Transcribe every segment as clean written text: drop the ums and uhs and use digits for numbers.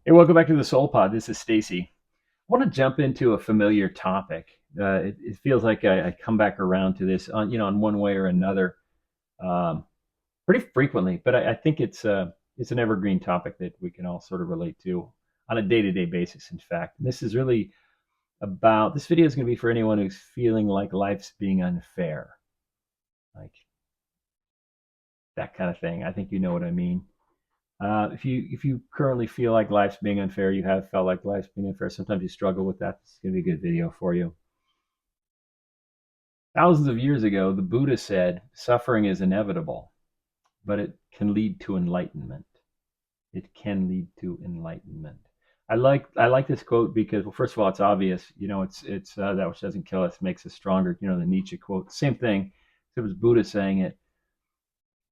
Hey, welcome back to the Soul Pod. This is Stacy. I want to jump into a familiar topic. It feels like I come back around to this in one way or another, um, pretty frequently. But I think it's an evergreen topic that we can all sort of relate to on a day-to-day basis. In fact, and this is really about this video is going to be for anyone who's feeling like life's being unfair, like that kind of thing. I think you know what I mean. If you currently feel like life's being unfair, you have felt like life's being unfair. Sometimes you struggle with that. This is going to be a good video for you. Thousands of years ago, the Buddha said, "Suffering is inevitable, but it can lead to enlightenment. It can lead to enlightenment." I like this quote because, well, first of all, it's obvious. It's that which doesn't kill us makes us stronger. The Nietzsche quote, same thing. It was Buddha saying it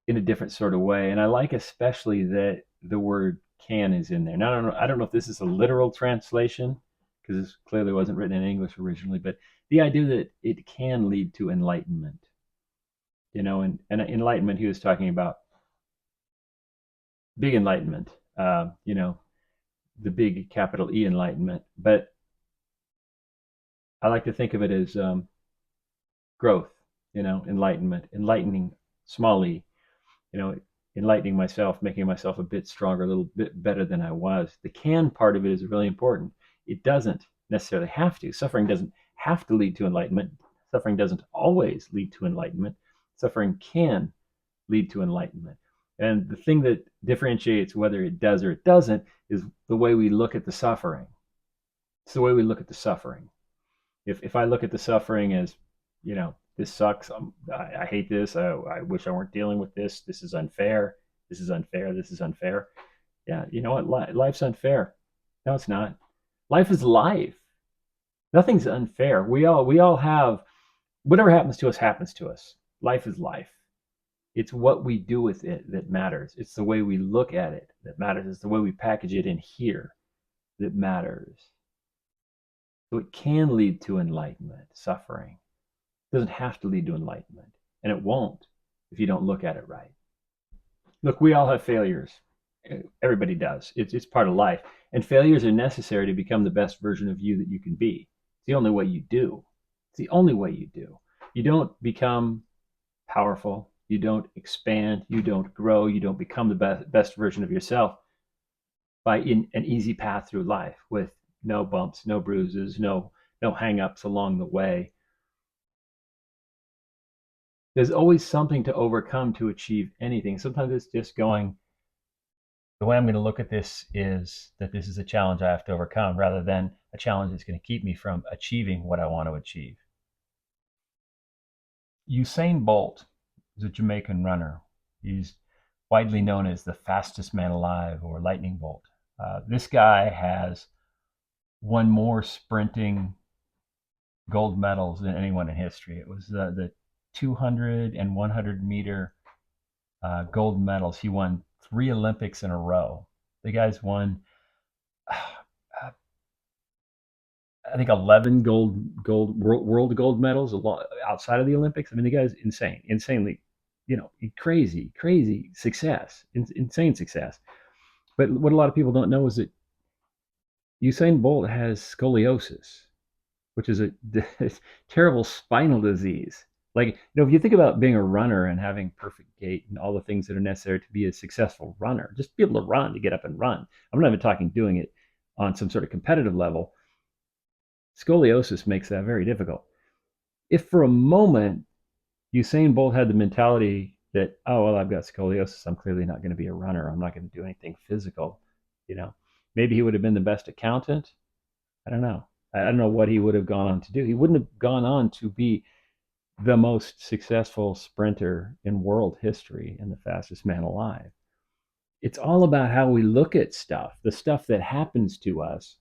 in a different sort of way. And I like especially that the word can is in there. Now, I don't know if this is a literal translation because this clearly wasn't written in English originally, but the idea that it can lead to enlightenment, and enlightenment, he was talking about big enlightenment, the big capital E enlightenment. But I like to think of it as growth, enlightenment, enlightening small e, you know, enlightening myself, making myself a bit stronger, a little bit better than I was. The can part of it is really important. It doesn't necessarily have to. Suffering doesn't have to lead to enlightenment. Suffering doesn't always lead to enlightenment. Suffering can lead to enlightenment. And the thing that differentiates whether it does or it doesn't is the way we look at the suffering. It's the way we look at the suffering. If I look at the suffering as, this sucks. I hate this. I wish I weren't dealing with this. This is unfair. This is unfair. This is unfair. Yeah, you know what? Life's unfair. No, it's not. Life is life. Nothing's unfair. We all have whatever happens to us. Life is life. It's what we do with it that matters. It's the way we look at it that matters. It's the way we package it in here that matters. So it can lead to enlightenment, suffering. It doesn't have to lead to enlightenment, and it won't if you don't look at it right. Look, we all have failures. Everybody does. It's part of life, and failures are necessary to become the best version of you that you can be. It's the only way you do. It's the only way you do. You don't become powerful. You don't expand. You don't grow. You don't become the best version of yourself by in an easy path through life with no bumps, no bruises, no hang-ups along the way. There's always something to overcome to achieve anything. Sometimes it's just going, the way I'm going to look at this is that this is a challenge I have to overcome rather than a challenge that's going to keep me from achieving what I want to achieve. Usain Bolt is a Jamaican runner. He's widely known as the fastest man alive, or Lightning Bolt. This guy has won more sprinting gold medals than anyone in history. It was the 200 and 100-meter gold medals. He won 3 Olympics in a row. The guy's won, I think, 11 world gold medals outside of the Olympics. I mean, the guy's insanely, crazy success, insane success. But what a lot of people don't know is that Usain Bolt has scoliosis, which is a terrible spinal disease. Like, if you think about being a runner and having perfect gait and all the things that are necessary to be a successful runner, just be able to run, to get up and run. I'm not even talking doing it on some sort of competitive level. Scoliosis makes that very difficult. If for a moment Usain Bolt had the mentality that, oh, well, I've got scoliosis, I'm clearly not going to be a runner, I'm not going to do anything physical, you know, maybe he would have been the best accountant. I don't know. I don't know what he would have gone on to do. He wouldn't have gone on to be the most successful sprinter in world history and the fastest man alive. It's all about how we look at stuff, the stuff that happens to us,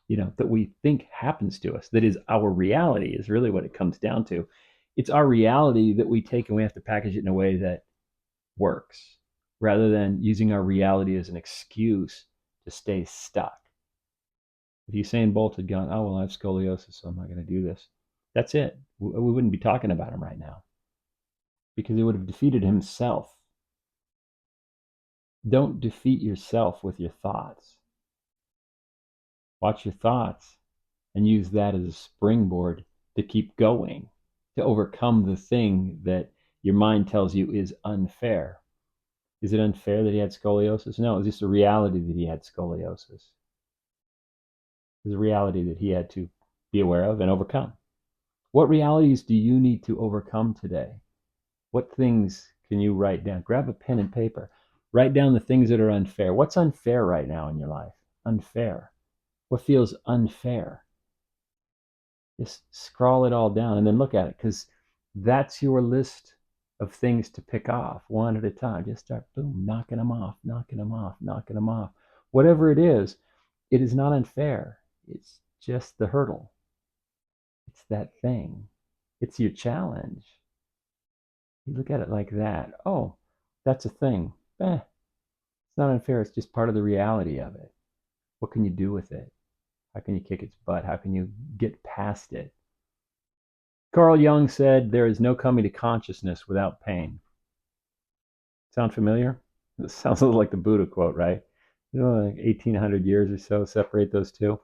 that we think happens to us, that is our reality, is really what it comes down to. It's our reality that we take and we have to package it in a way that works rather than using our reality as an excuse to stay stuck. If Usain Bolt had gone, oh, well, I have scoliosis, so I'm not going to do this, that's it. We wouldn't be talking about him right now because he would have defeated himself. Don't defeat yourself with your thoughts. Watch your thoughts and use that as a springboard to keep going, to overcome the thing that your mind tells you is unfair. Is it unfair that he had scoliosis? No, it's just a reality that he had scoliosis. It's a reality that he had to be aware of and overcome. What realities do you need to overcome today? What things can you write down? Grab a pen and paper. Write down the things that are unfair. What's unfair right now in your life? Unfair. What feels unfair? Just scrawl it all down and then look at it, because that's your list of things to pick off one at a time. Just start, boom, knocking them off, knocking them off, knocking them off. Whatever it is not unfair. It's just the hurdle. It's that thing. It's your challenge. You look at it like that. Oh, that's a thing. It's not unfair. It's just part of the reality of it. What can you do with it? How can you kick its butt? How can you get past it? Carl Jung said, there is no coming to consciousness without pain. Sound familiar? This sounds a little like the Buddha quote, right? Like 1800 years or so separate those two.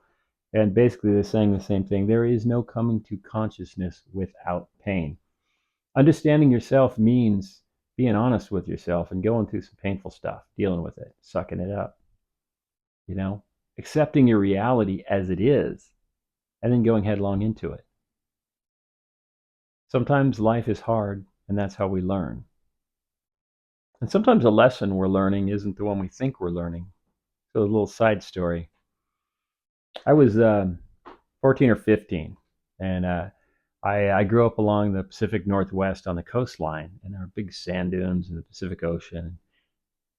And basically they're saying the same thing. There is no coming to consciousness without pain. Understanding yourself means being honest with yourself and going through some painful stuff, dealing with it, sucking it up, accepting your reality as it is, and then going headlong into it. Sometimes life is hard, and that's how we learn. And sometimes the lesson we're learning isn't the one we think we're learning. So a little side story. I was 14 or 15, and I grew up along the Pacific Northwest on the coastline, and there were big sand dunes in the Pacific Ocean.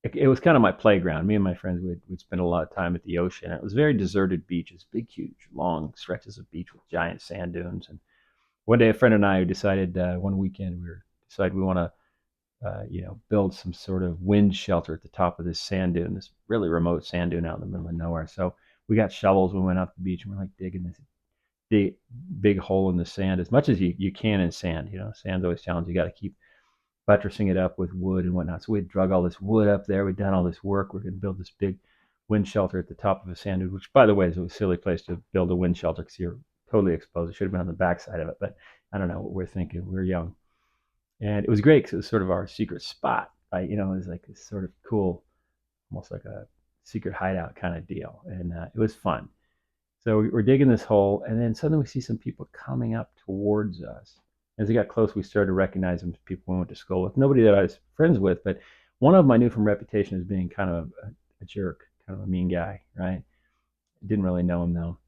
It was kind of my playground. Me and my friends would spend a lot of time at the ocean. It was very deserted beaches, big, huge, long stretches of beach with giant sand dunes. And one day, a friend and I decided one weekend we want to build some sort of wind shelter at the top of this sand dune, this really remote sand dune out in the middle of nowhere. So we got shovels. We went up the beach and we're like digging this big hole in the sand as much as you can in sand. Sand's always challenging. You got to keep buttressing it up with wood and whatnot. So we drug all this wood up there. We'd done all this work. We're going to build this big wind shelter at the top of a sand dune, which, by the way, is a silly place to build a wind shelter because you're totally exposed. It should have been on the backside of it, but I don't know what we're thinking. We're young. And it was great because it was sort of our secret spot, right? It was like this sort of cool, almost like a secret hideout kind of deal. And it was fun. So we're digging this hole, and then suddenly we see some people coming up towards us. As we got close, we started to recognize them as people we went to school with. Nobody that I was friends with, but one of them I knew from reputation as being kind of a jerk, kind of a mean guy, right? Didn't really know him though.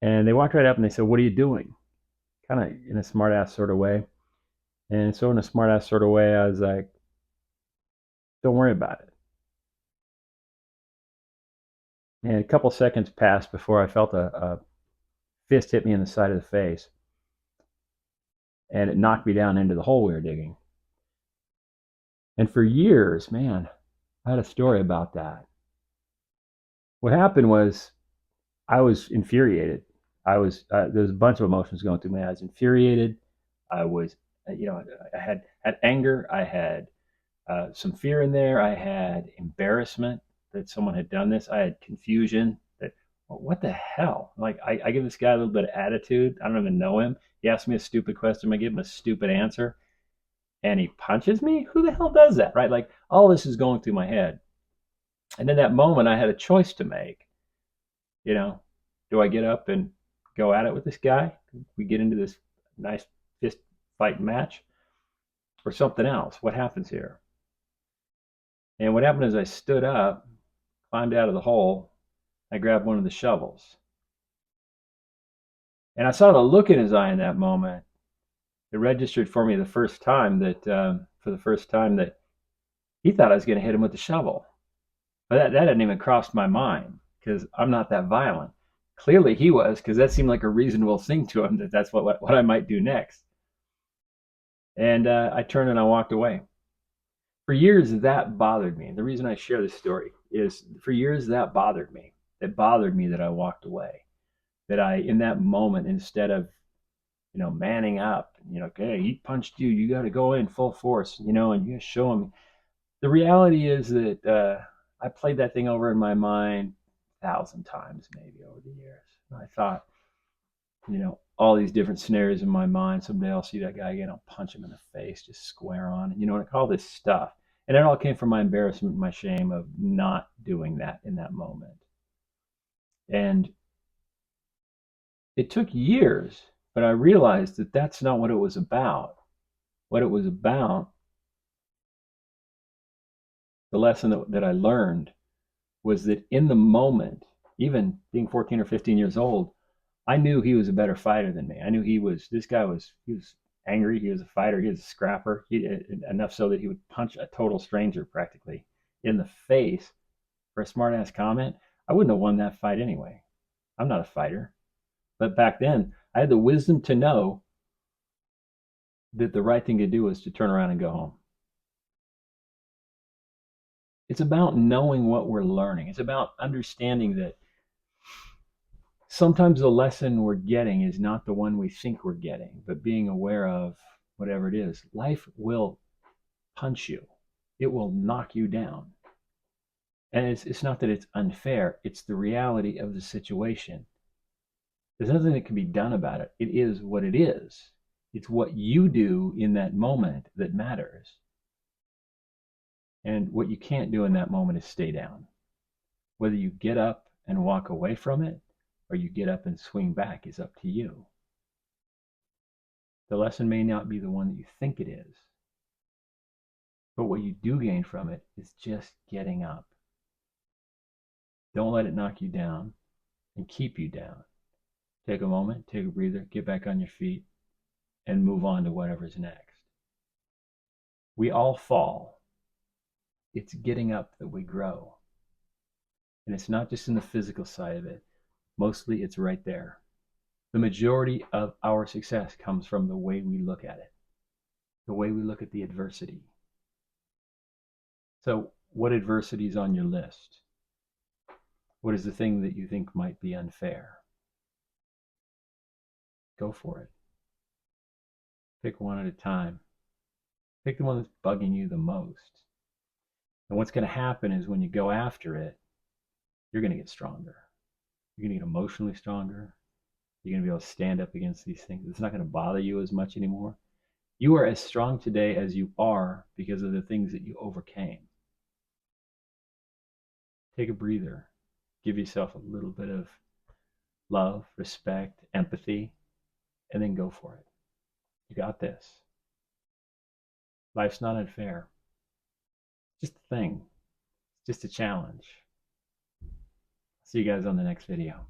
And they walked right up and they said, "What are you doing?" Kind of in a smart ass sort of way. And so in a smart ass sort of way, I was like, "Don't worry about it." And a couple seconds passed before I felt a fist hit me in the side of the face. And it knocked me down into the hole we were digging. And for years, man, I had a story about that. What happened was I was infuriated. There was a bunch of emotions going through me. I was infuriated. I was, I had anger. I had some fear in there. I had embarrassment that someone had done this. I had confusion that, well, what the hell? Like, I give this guy a little bit of attitude. I don't even know him. He asked me a stupid question. I give him a stupid answer, and he punches me. Who the hell does that, right? Like, all this is going through my head. And in that moment, I had a choice to make. Do I get up and go at it with this guy? We get into this nice fist fight match, or something else? What happens here? And what happened is I stood up, climbed out of the hole, I grabbed one of the shovels. And I saw the look in his eye in that moment. It registered for me for the first time that he thought I was going to hit him with the shovel. But that hadn't even crossed my mind because I'm not that violent. Clearly he was, because that seemed like a reasonable thing to him, that's what I might do next. And I turned and I walked away. For years, that bothered me. The reason I share this story is for years that bothered me. It bothered me that I walked away. That I, in that moment, instead of, manning up, okay, he punched you, you got to go in full force, and you got to show him. The reality is that I played that thing over in my mind 1,000 times maybe over the years. And I thought, all these different scenarios in my mind. Someday I'll see that guy again. I'll punch him in the face, just square on. And I call this stuff. And it all came from my embarrassment and my shame of not doing that in that moment. And it took years, but I realized that that's not what it was about. What it was about, the lesson that I learned, was that in the moment, even being 14 or 15 years old, I knew he was a better fighter than me. I knew he was angry. He was a fighter. He was a scrapper. Enough so that he would punch a total stranger practically in the face for a smart ass comment. I wouldn't have won that fight anyway. I'm not a fighter. But back then, I had the wisdom to know that the right thing to do was to turn around and go home. It's about knowing what we're learning. It's about understanding that sometimes the lesson we're getting is not the one we think we're getting, but being aware of whatever it is. Life will punch you. It will knock you down. And it's not that it's unfair. It's the reality of the situation. There's nothing that can be done about it. It is what it is. It's what you do in that moment that matters. And what you can't do in that moment is stay down. Whether you get up and walk away from it or you get up and swing back is up to you. The lesson may not be the one that you think it is, but what you do gain from it is just getting up. Don't let it knock you down and keep you down. Take a moment, take a breather, get back on your feet, and move on to whatever's next. We all fall. It's getting up that we grow. And it's not just in the physical side of it. Mostly it's right there. The majority of our success comes from the way we look at it, the way we look at the adversity. So, what adversity is on your list? What is the thing that you think might be unfair? Go for it. Pick one at a time. Pick the one that's bugging you the most. And what's going to happen is when you go after it, you're going to get stronger. You're going to get emotionally stronger. You're going to be able to stand up against these things. It's not going to bother you as much anymore. You are as strong today as you are because of the things that you overcame. Take a breather. Give yourself a little bit of love, respect, empathy, and then go for it. You got this. Life's not unfair. It's just a thing. It's just a challenge. See you guys on the next video.